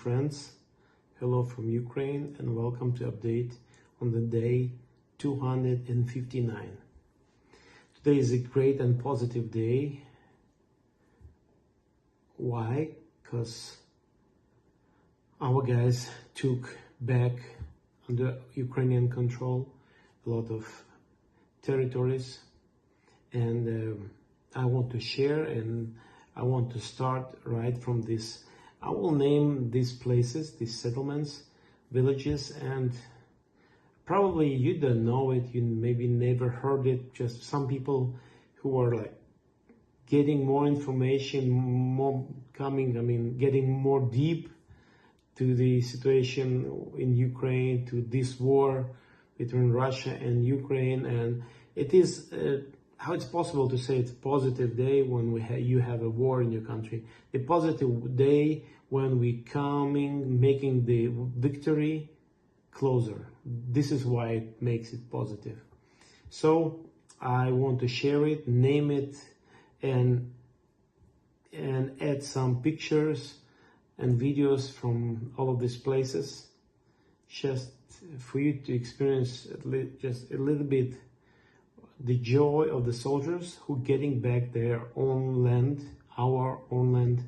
friends. Hello from Ukraine and welcome to update on the day 259. Today is a great and positive day. Why? Because our guys took back under Ukrainian control a lot of territories, and I want to share, and I want to start right from this. I will name these places, these settlements, villages, and probably you don't know it, you maybe never heard it, just some people who are like getting more information, getting more deep to the situation in Ukraine, to this war between Russia and Ukraine. And it is how it's possible to say it's a positive day when you have a war in your country. A positive day when we making the victory closer. This is why it makes it positive. So I want to share it, name it, and add some pictures and videos from all of these places, just for you to experience just a little bit the joy of the soldiers who getting back their own land, our own land,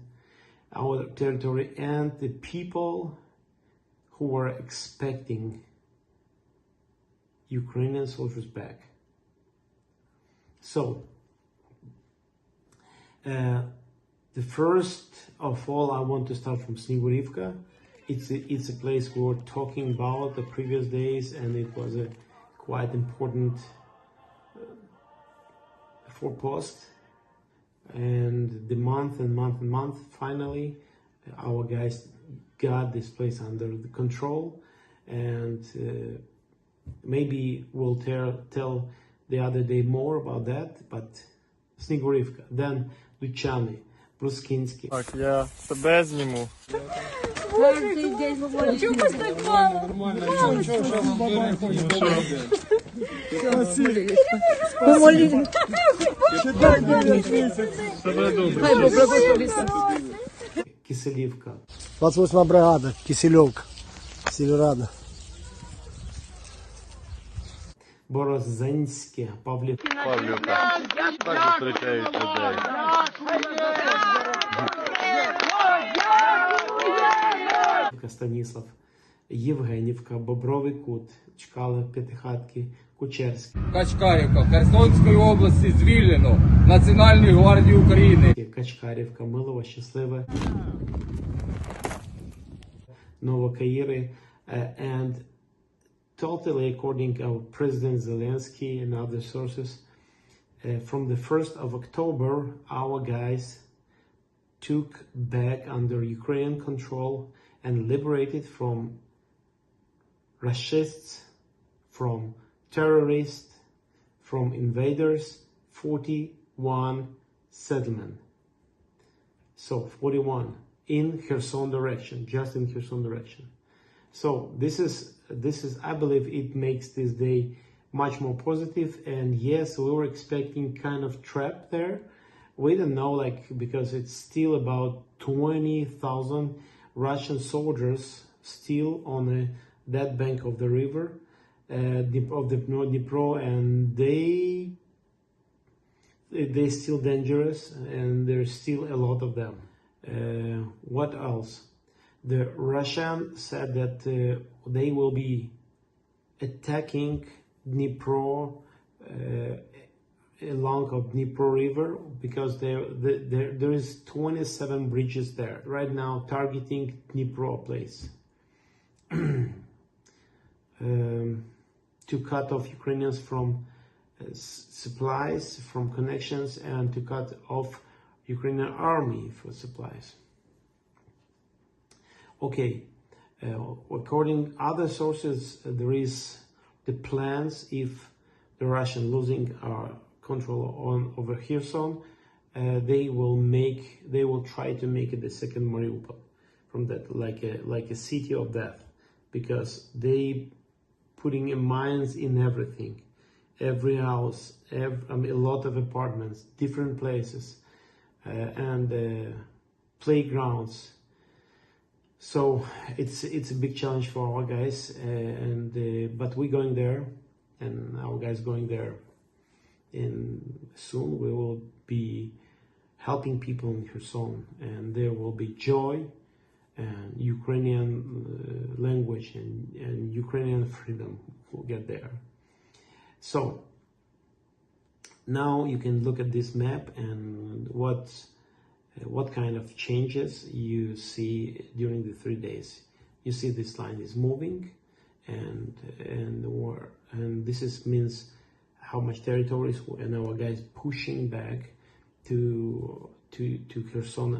our territory, and the people who were expecting Ukrainian soldiers back. So, the first of all, I want to start from Snegurivka. It's a place we were talking about the previous days, and it was a quite important forepost. And the month, finally, our guys got this place under the control, and maybe we'll tell the other day more about that. But Snegurivka, then Luchany, Bruskinsky. Так, я тебе зніму. Киселівка. 28 бригада, Кисельовка, Сільрада. Борозенське, Павлівка. Павлюка. Так зустрічають людей. Станіслав, Євгенівка, Бобровий Кут, Чкалов, П'ятихатки, Кучерське. Качкарівка, Херсонської області звільнено. Національної гвардії України. Качкарівка, Милова, Щасливе, Новокаїри, and totally according to our President Zelensky and other sources, from the 1st of October, our guys took back under Ukrainian control and liberated from Russists, from terrorists, from invaders, 41 settlements. So 41 in Kherson direction, just in Kherson direction. So this is I believe it makes this day much more positive. And yes, we were expecting kind of trap there. We don't know, because it's still about 20,000 Russian soldiers still on that bank of the river, of the Dnipro, and they're still dangerous, and there's still a lot of them. What else? The Russians said that they will be attacking Dnipro along of Dnipro River, because there is 27 bridges there right now targeting Dnipro place to cut off Ukrainians from supplies, from connections, and to cut off Ukrainian army for supplies. Okay, according other sources, there is the plans if the Russian losing control over Kherson, they will try to make it the second Mariupol, from that, like a city of death, because they putting mines in everything, every house, a lot of apartments, different places, and playgrounds. So it's a big challenge for our guys, but we're going there, and our guys going there. And soon we will be helping people in Kherson, and there will be joy and Ukrainian language and Ukrainian freedom will get there. So now you can look at this map and what kind of changes you see during the 3 days. You see this line is moving, and this means how much territories and our guys pushing back to Kherson.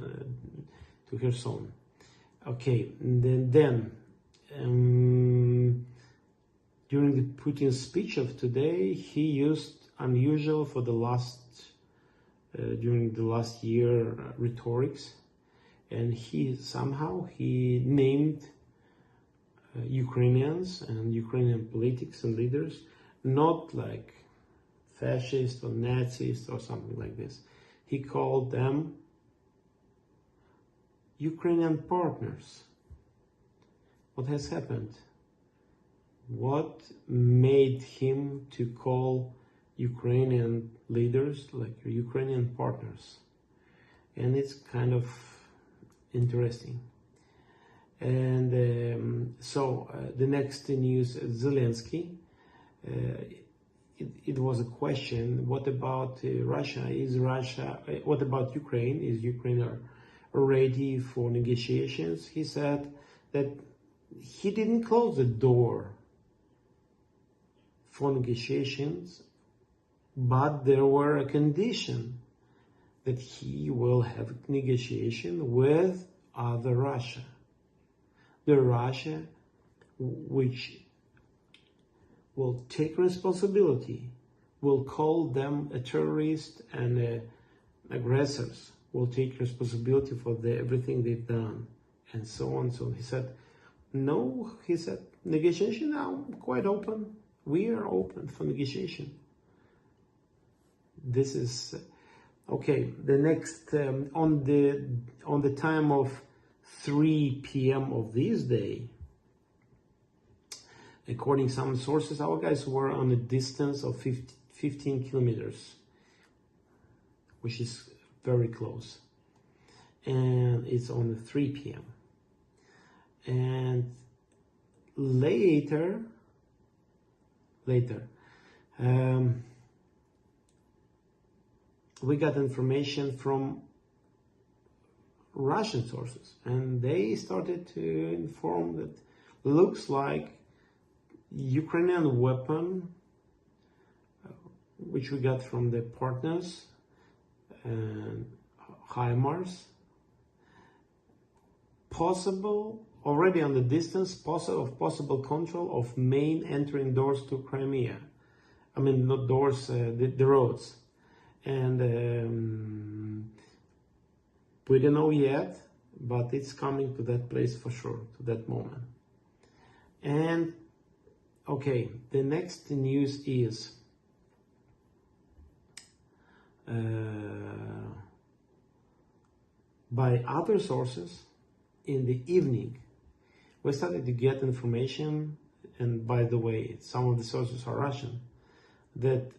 Okay, then during the Putin's speech of today, he used unusual for the during the last year rhetorics, and he named Ukrainians and Ukrainian politics and leaders not like fascist or Nazis or something like this. He called them Ukrainian partners. What has happened? What made him to call Ukrainian leaders like Ukrainian partners? And it's kind of interesting. And the next news, Zelensky, it was a question, what about Russia? What about Ukraine? Is Ukraine ready for negotiations? He said that he didn't close the door for negotiations, but there were a condition that he will have negotiation with other Russia. The Russia which will take responsibility, will call them a terrorist and aggressors, will take responsibility for everything they've done, and so on. So he said, no, he said, negotiation now quite open. We are open for negotiation. This is okay. The next on the time of 3 p.m. of this day, according to some sources, our guys were on a distance of 15 kilometers, which is very close, and it's on the 3 p.m. And later, we got information from Russian sources, and they started to inform that looks like Ukrainian weapon, which we got from the partners, and HIMARS, possible already on the distance, possible control of main entering doors to Crimea. I mean, not doors, the roads. And we don't know yet, but it's coming to that place for sure, to that moment. And okay, the next news is by other sources in the evening. We started to get information, and by the way, some of the sources are Russian, that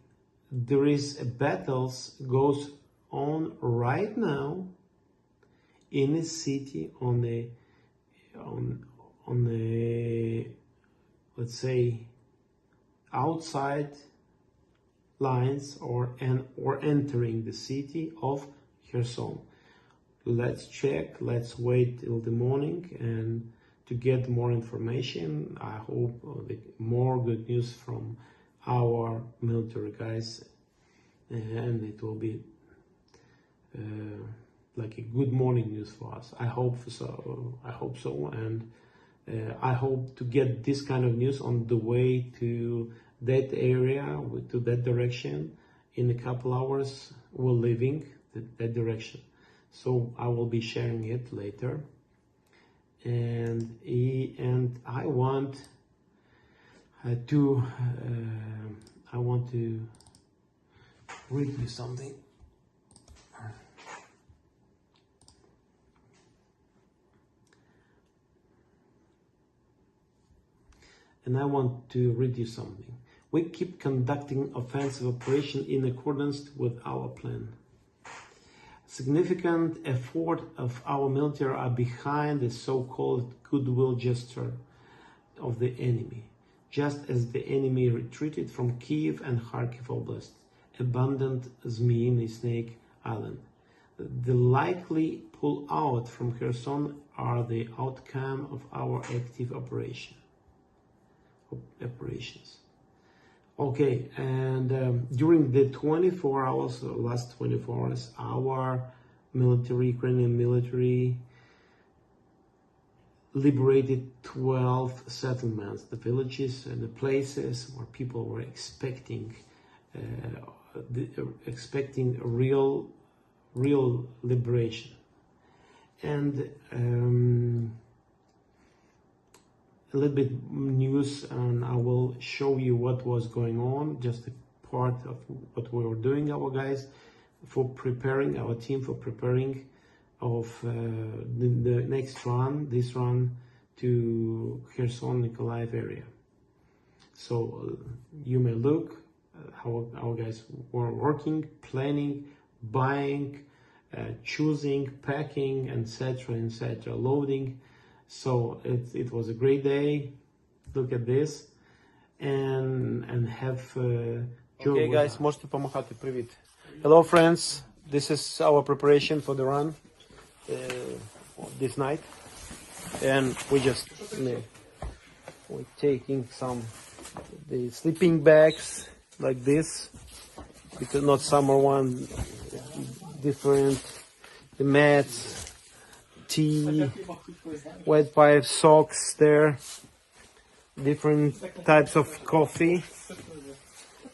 there is a battles goes on right now in a city on the let's say outside lines or entering the city of Kherson. Let's check, let's wait till the morning and to get more information. I hope more good news from our military guys, and it will be like a good morning news for us. I hope so. And I hope to get this kind of news on the way to that area, to that direction. In a couple hours, we're leaving that direction. So I will be sharing it later. And I want to read you something. and I want to read you something. We keep conducting offensive operation in accordance with our plan. Significant effort of our military are behind the so-called goodwill gesture of the enemy, just as the enemy retreated from Kiev and Kharkiv Oblast, abandoned Zmyiny Snake Island. The likely pull-out from Kherson are the outcome of our active operations. Okay, and during the 24 hours, last 24 hours, our military, Ukrainian military, liberated 12 settlements, the villages and the places where people were expecting real liberation. And a little bit news, and I will show you what was going on, just a part of what we were doing, our guys, for preparing, our team for preparing of the next run, this run to Kherson, Nikolaev area. So you may look how our guys were working, planning, buying, choosing, packing, etc., etc., loading. So it was a great day. Look at this and have Okay, guys, можете помахати. Привіт. Hello, friends. This is our preparation for the run this night, and we're taking the sleeping bags like this, because not summer one, different, the mats, tea, wet pipes, socks there, different types of coffee,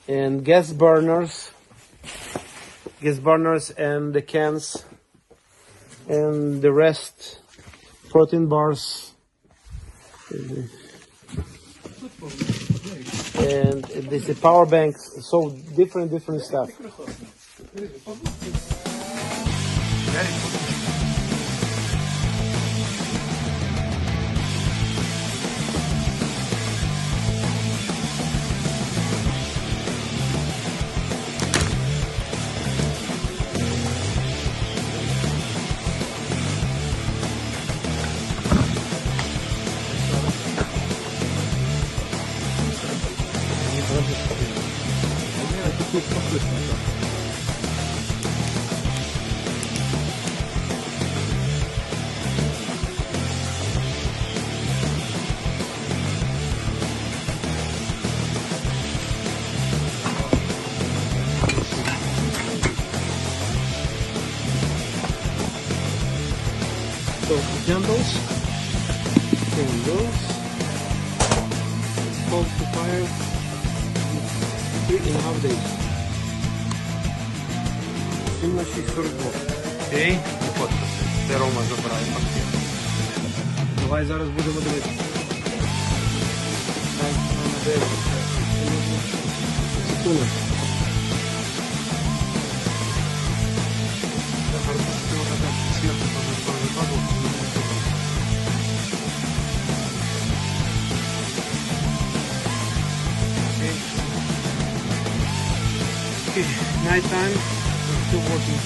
and gas burners and the cans, and the rest, protein bars, and this is power banks, so different stuff. So candles, it's called to fire 3.5 days. 17:42. Окей, фотка. Це Рома забирає пакет. Давай зараз будемо дивитися. Секунду. Okay, night time, we're still working.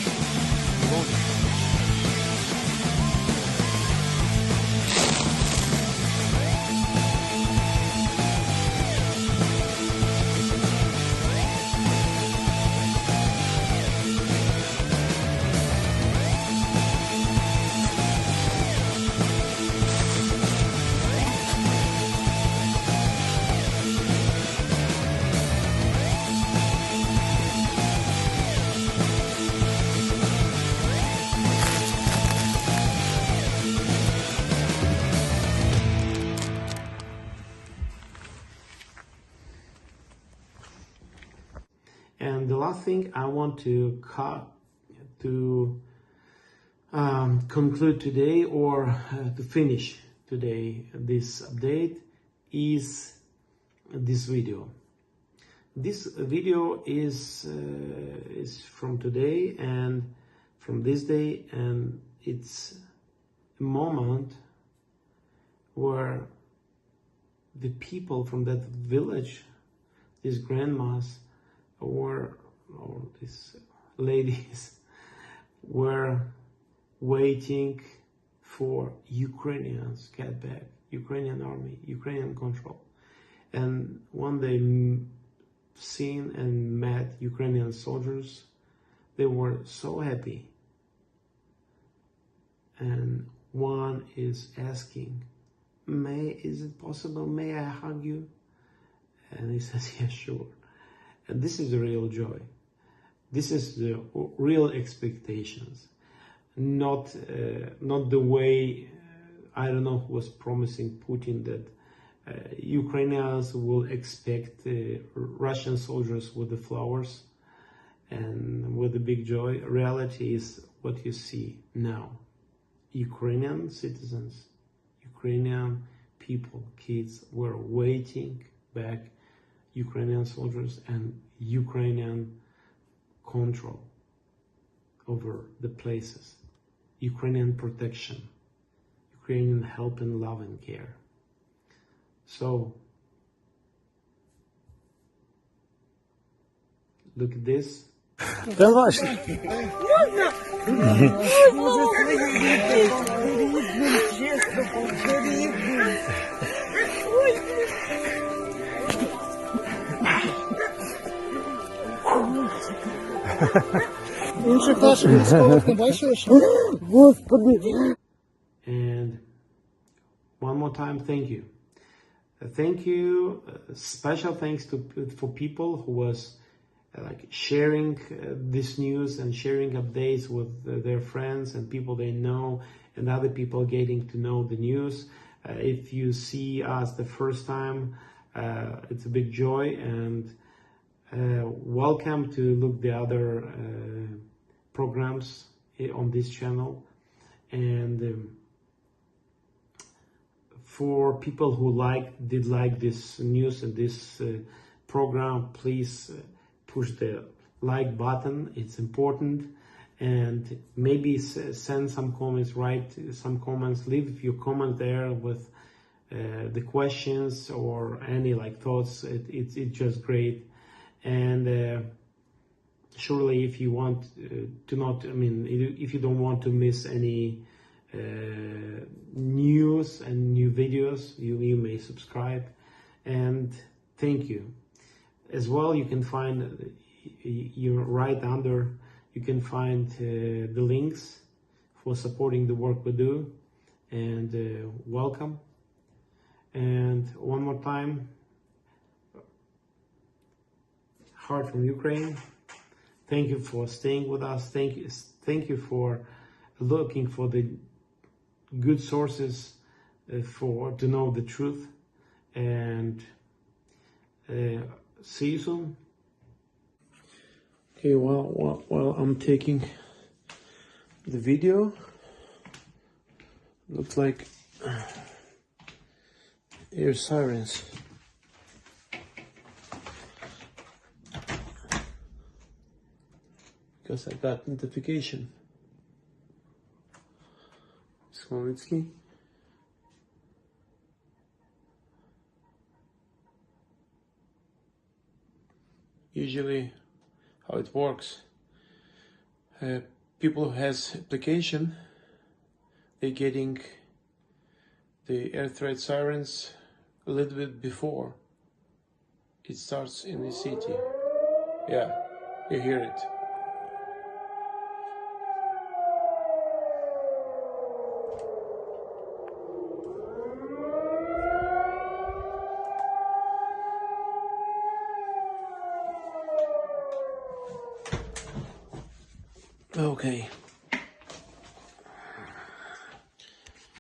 And the last thing I want to conclude today, or to finish today this update, is this video. This video is from today and from this day, and it's a moment where the people from that village, these grandmas or these ladies, were waiting for Ukrainians get back, Ukrainian army, Ukrainian control. And when they seen and met Ukrainian soldiers, they were so happy. And one is asking, is it possible, may I hug you? And he says, yeah, sure. And this is the real joy. This is the real expectations. Not the way, I don't know who was promising Putin that Ukrainians will expect Russian soldiers with the flowers and with the big joy. Reality is what you see now. Ukrainian citizens, Ukrainian people, kids were waiting back Ukrainian soldiers and Ukrainian control over the places, Ukrainian protection, Ukrainian help and love and care. So, look at this. And one more time, thank you. Thank you. Special thanks for people who was like sharing this news and sharing updates with their friends and people they know, and other people getting to know the news. If you see us the first time, it's a big joy, and welcome to look the other programs on this channel. And for people who did like this news and this program, please push the like button. It's important. And maybe send some comments, write some comments, leave your comment there with the questions or any like thoughts. It's just great. And surely if you want if you don't want to miss any news and new videos, you may subscribe. And thank you. As well, you can find right under, you can find the links for supporting the work we do. And welcome. And one more time, heart from Ukraine. Thank you for staying with us. Thank you for looking for the good sources to know the truth. And see you soon. Okay, while I'm taking the video, looks like air sirens. Because I got notification. Skolnitsky. Usually how it works, people who has application, they're getting the air threat sirens a little bit before it starts in the city. Yeah, you hear it. Okay.